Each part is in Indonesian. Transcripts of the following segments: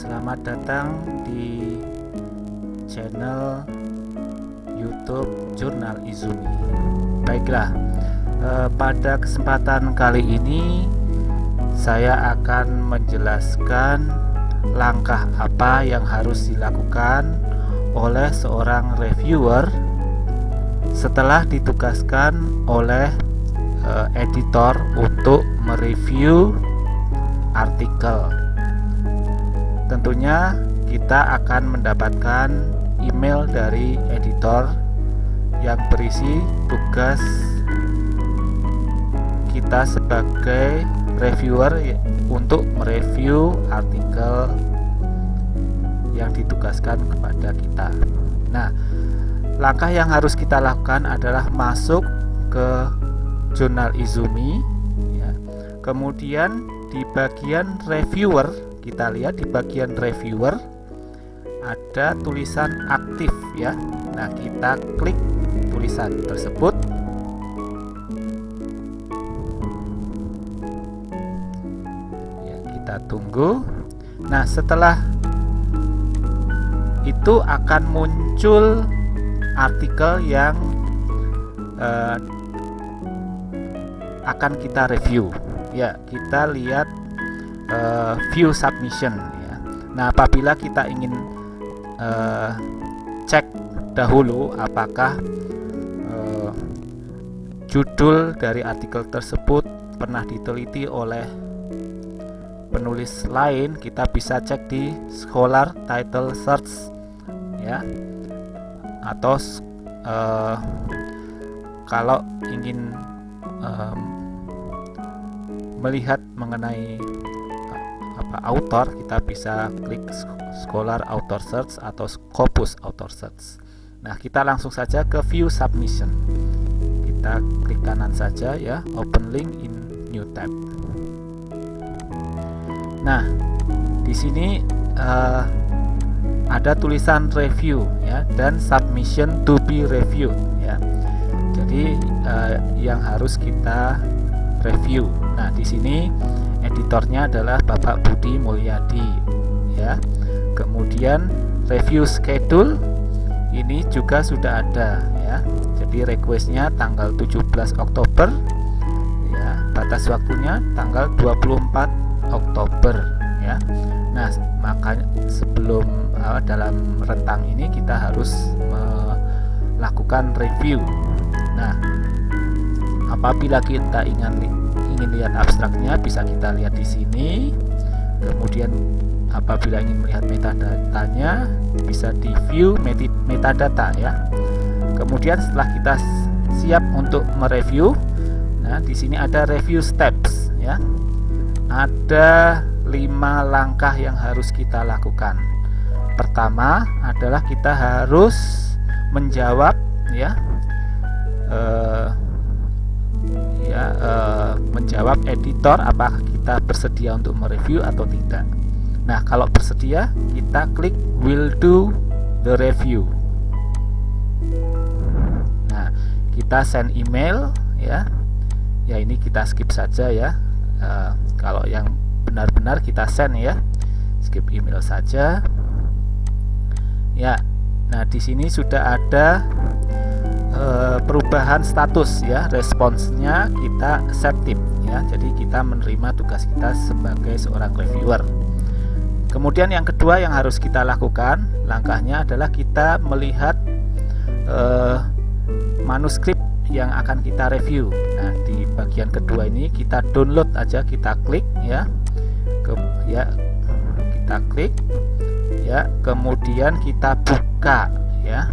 Selamat datang di channel YouTube Jurnal Izumi. Baiklah, pada kesempatan kali ini saya akan menjelaskan langkah apa yang harus dilakukan oleh seorang reviewer setelah ditugaskan oleh editor untuk mereview artikel. Tentunya kita akan mendapatkan email dari editor yang berisi tugas kita sebagai reviewer untuk mereview artikel yang ditugaskan kepada kita. Nah, langkah yang harus kita lakukan adalah masuk ke Jurnal Izumi ya. Kemudian di bagian reviewer, kita lihat di bagian reviewer ada tulisan aktif ya. Nah, kita klik tulisan tersebut. Ya, kita tunggu. Nah, setelah itu akan muncul artikel yang akan kita review. Ya, kita lihat view submission ya. Nah, apabila kita ingin cek dahulu apakah judul dari artikel tersebut pernah diteliti oleh penulis lain, kita bisa cek di Scholar Title Search ya. Atau kalau ingin melihat mengenai author, kita bisa klik Scholar Author Search atau Scopus Author Search. Nah, kita langsung saja ke View Submission. Kita klik kanan saja ya, Open Link in New Tab. Nah, di sini ada tulisan review ya dan submission to be reviewed ya. Jadi yang harus kita review. Nah, di sini editornya adalah Bapak Budi Mulyadi ya. Kemudian review schedule ini juga sudah ada ya. Jadi requestnya tanggal 17 Oktober ya, batas waktunya tanggal 24 Oktober ya. Nah, maka sebelum dalam rentang ini kita harus melakukan review. Nah, apabila kita ingin lihat abstraknya, bisa kita lihat di sini. Kemudian apabila ingin melihat metadatanya, bisa di view metadata ya. Kemudian setelah kita siap untuk mereview, nah di sini ada review steps ya. Ada 5 langkah yang harus kita lakukan. Pertama adalah kita harus menjawab ya. Menjawab editor apakah kita bersedia untuk mereview atau tidak. Nah, kalau bersedia kita klik will do the review. Nah, kita send email ya. Ya, ini kita skip saja ya. Kalau yang benar-benar kita send ya, skip email saja. Ya. Nah, di sini sudah ada perubahan status ya, responsnya kita accepted ya. Jadi kita menerima tugas kita sebagai seorang reviewer. Kemudian yang kedua yang harus kita lakukan, langkahnya adalah kita melihat manuskrip yang akan kita review. Nah, di bagian kedua ini kita download aja, kita klik ya. Kita klik ya, kemudian kita buka ya.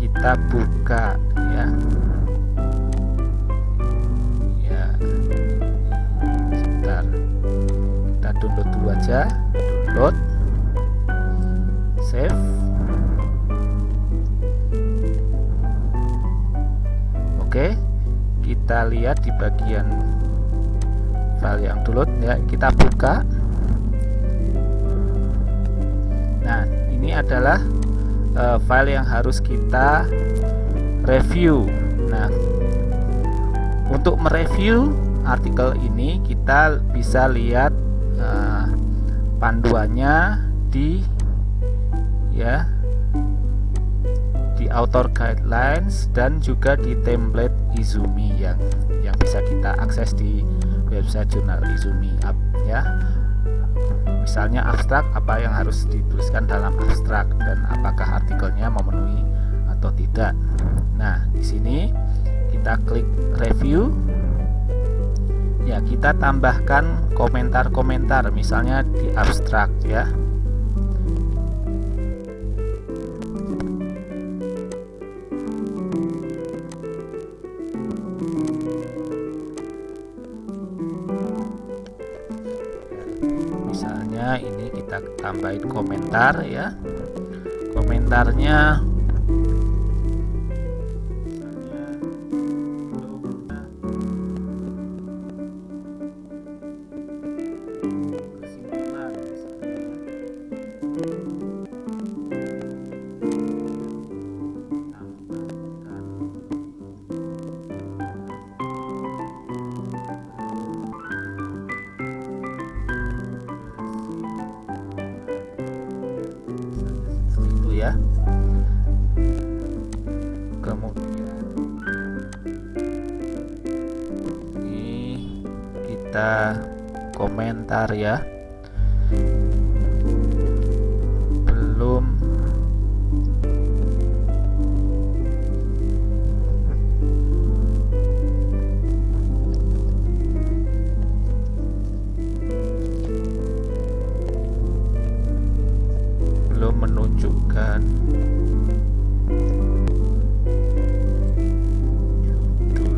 Kita buka ya. Ya. Sebentar. Kita download dulu aja. Download. Save. Oke. Kita lihat di bagian file yang download ya, kita buka. Nah, ini adalah file yang harus kita review. Nah, untuk mereview artikel ini kita bisa lihat panduannya di author guidelines dan juga di template Izumi yang bisa kita akses di website jurnal Izumi ya. Misalnya abstrak, apa yang harus dituliskan dalam abstrak dan apakah artikelnya memenuhi atau tidak. Nah, di sini kita klik review. Ya, kita tambahkan komentar-komentar misalnya di abstrak ya. Misalnya ini kita tambahin komentar ya. Komentarnya ya. Kemudian ini kita komentar ya. Belum menunjukkan judul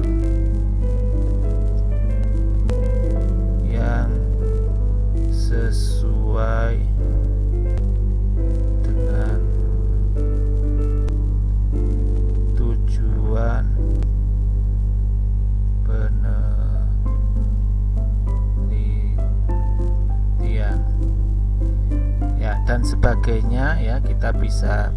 yang sesuai dengan tujuan penelitian ya, dan sebagainya ya. Kita bisa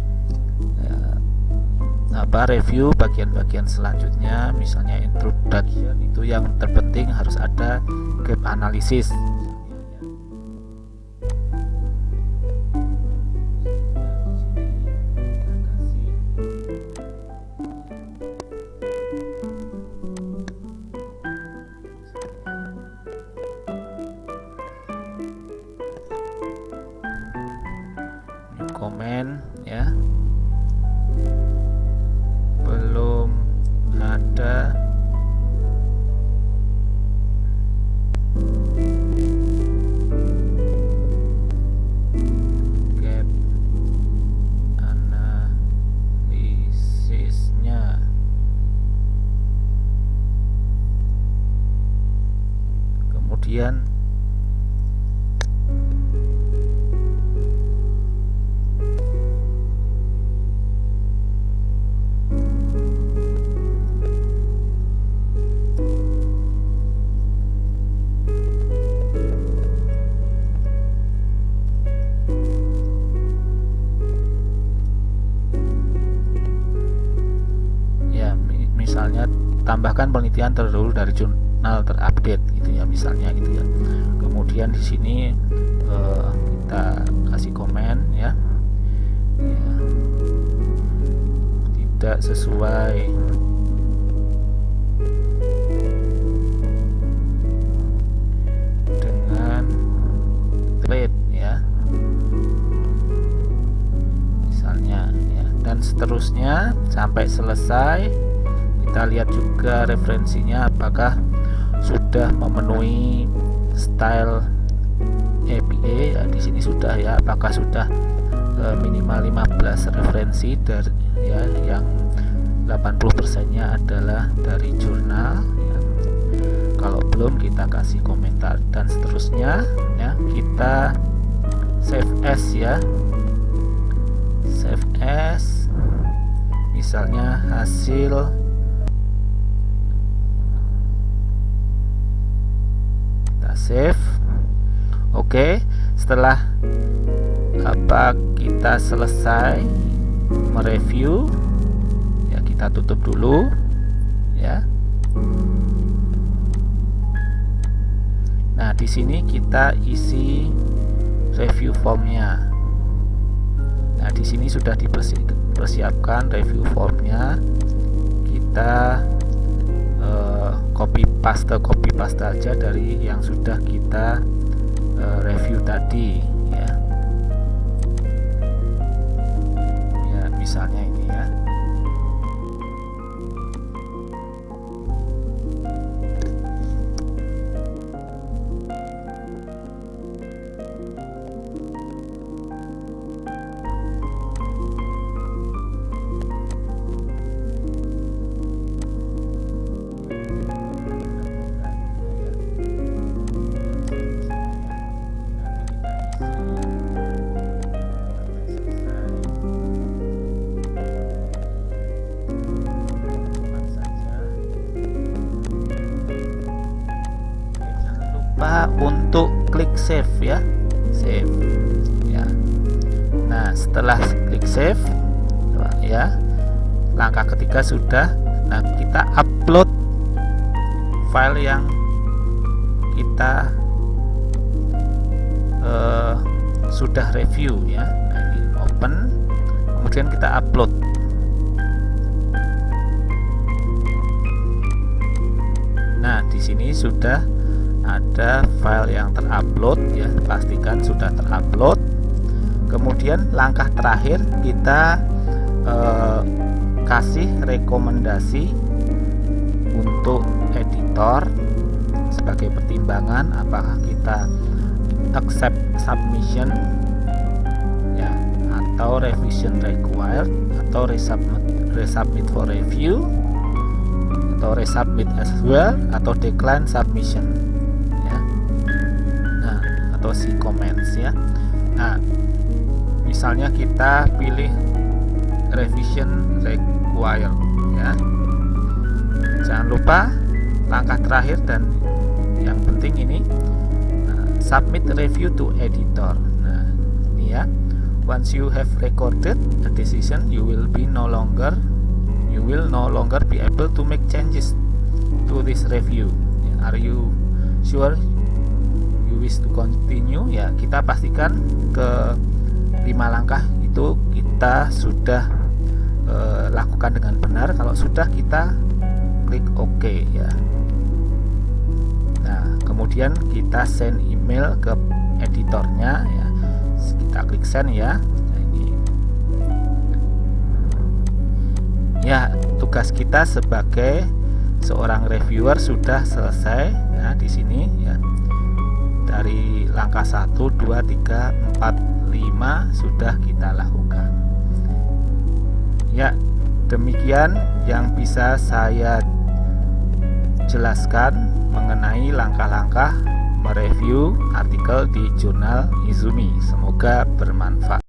review bagian-bagian selanjutnya, misalnya introduction, itu yang terpenting harus ada gap analisis. Komen ya, belum ada gap analisisnya. Kemudian misalnya tambahkan penelitian terdahulu dari jurnal terupdate gitu ya, misalnya gitu ya. Kemudian di sini kita kasih komen ya, tidak sesuai dengan template ya, misalnya ya, dan seterusnya sampai selesai. Kita lihat juga referensinya apakah sudah memenuhi style APA ya. Di sini sudah ya, apakah sudah minimal 15 referensi dari ya, yang 80%-nya adalah dari jurnal ya. Kalau belum, kita kasih komentar dan seterusnya ya. Kita save as ya, save as, misalnya hasil save. Oke, setelah kita selesai mereview ya, kita tutup dulu ya. Nah, di sini kita isi review formnya. Nah, di sini sudah dipersiapkan review formnya. Kita copy paste aja dari yang sudah kita review tadi ya. Ya, misalnya ini ya. Untuk klik save ya, save ya. Nah, setelah klik save ya, langkah ketiga sudah. Nah, kita upload file yang kita sudah review ya. Nah, ini open, kemudian kita upload. Nah, di sini sudah ada file yang terupload ya, pastikan sudah terupload. Kemudian langkah terakhir kita kasih rekomendasi untuk editor sebagai pertimbangan apakah kita accept submission ya, atau revision required, atau resubmit for review, atau resubmit as well, atau decline submission ya. Nah, atau si comments ya. Nah, misalnya kita pilih revision required ya. Jangan lupa langkah terakhir dan yang penting ini submit review to editor. Nah, ini ya. Once you have recorded a decision, you will no longer be able to make changes to this review. Are you sure you wish to continue? Ya, kita pastikan ke 5 langkah itu kita sudah lakukan dengan benar. Kalau sudah, kita klik OK ya. Nah, kemudian kita send email ke editornya ya. Kita klik send ya. Nah, ini ya, tugas kita sebagai seorang reviewer sudah selesai ya. Di sini ya, dari langkah 1, 2, 3, 4, 5 sudah kita lakukan ya. Demikian yang bisa saya jelaskan mengenai langkah-langkah mereview artikel di jurnal Izumi. Semoga bermanfaat.